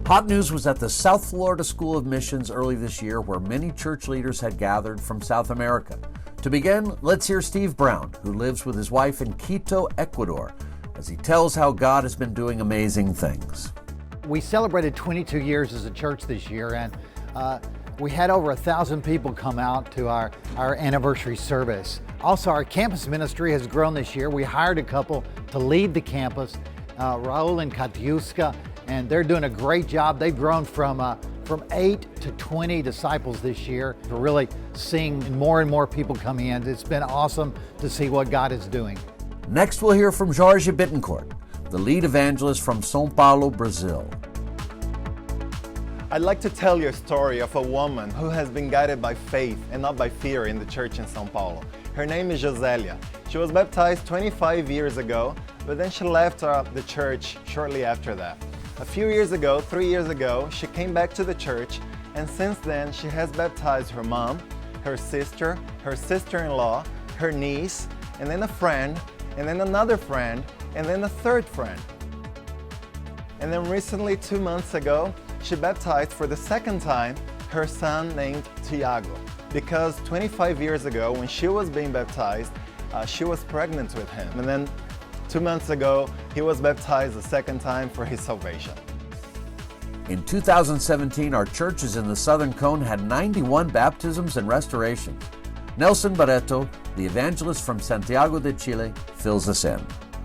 Hot News was at the South Florida School of Missions early this year, where many church leaders had gathered from South America. To begin, let's hear Steve Brown, who lives with his wife in Quito, Ecuador, as he tells how God has been doing amazing things. We celebrated 22 years as a church this year, and we had over 1,000 people come out to our anniversary service. Also, our campus ministry has grown this year. We hired a couple to lead the campus, Raul and Katiuska, and they're doing a great job. They've grown from 8 to 20 disciples this year. We're really seeing more and more people coming in. It's been awesome to see what God is doing. Next, we'll hear from Jorge Bittencourt, the lead evangelist from São Paulo, Brazil. I'd like to tell you a story of a woman who has been guided by faith and not by fear in the church in São Paulo. Her name is Josélia. She was baptized 25 years ago, but then she left the church shortly after that. A few years ago, 3 years ago, she came back to the church, and since then she has baptized her mom, her sister-in-law, her niece, and then a friend, and then another friend, and then a third friend. And then recently, 2 months ago, she baptized for the second time her son named Tiago, because 25 years ago when she was being baptized, she was pregnant with him. And then 2 months ago, he was baptized the second time for his salvation. In 2017, our churches in the Southern Cone had 91 baptisms and restorations. Nelson Barreto, the evangelist from Santiago de Chile, fills us in.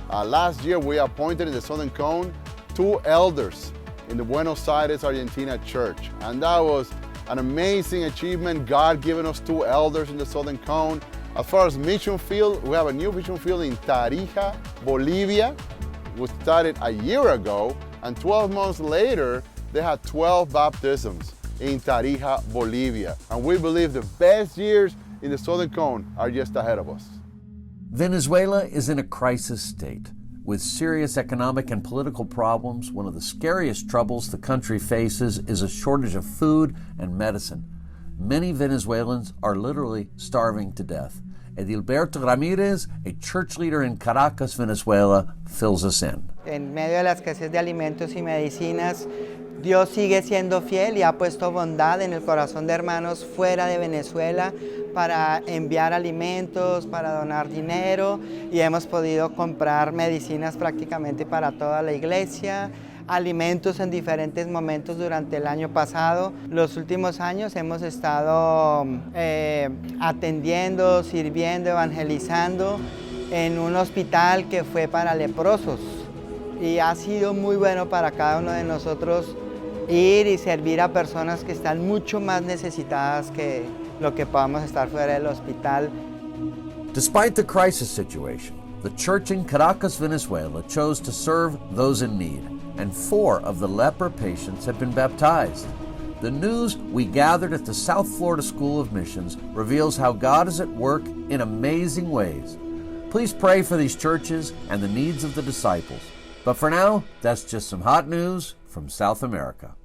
Last year, we appointed in the Southern Cone 2 elders in the Buenos Aires, Argentina church. And that was an amazing achievement, God giving us 2 elders in the Southern Cone. As far as mission field, we have a new mission field in Tarija, Bolivia. We started a year ago, and 12 months later, they had 12 baptisms in Tarija, Bolivia. And we believe the best years in the Southern Cone are just ahead of us. Venezuela is in a crisis state. With serious economic and political problems, one of the scariest troubles the country faces is a shortage of food and medicine. Many Venezuelans are literally starving to death. Edilberto Ramirez, a church leader in Caracas, Venezuela, fills us in. En medio de la escasez de alimentos y medicinas, Dios sigue siendo fiel y ha puesto bondad en el corazón de hermanos fuera de Venezuela para enviar alimentos, para donar dinero, y hemos podido comprar medicinas prácticamente para toda la iglesia, alimentos en diferentes momentos durante el año pasado. Los últimos años hemos estado atendiendo, sirviendo, evangelizando en un hospital que fue para leprosos, y ha sido muy bueno para cada uno de nosotros ir y servir a personas que están mucho más necesitadas que lo que podamos estar fuera del hospital. Despite the crisis situation, the church in Caracas, Venezuela chose to serve those in need, and 4 of the leper patients have been baptized. The news we gathered at the South Florida School of Missions reveals how God is at work in amazing ways. Please pray for these churches and the needs of the disciples. But for now, that's just some hot news from South America.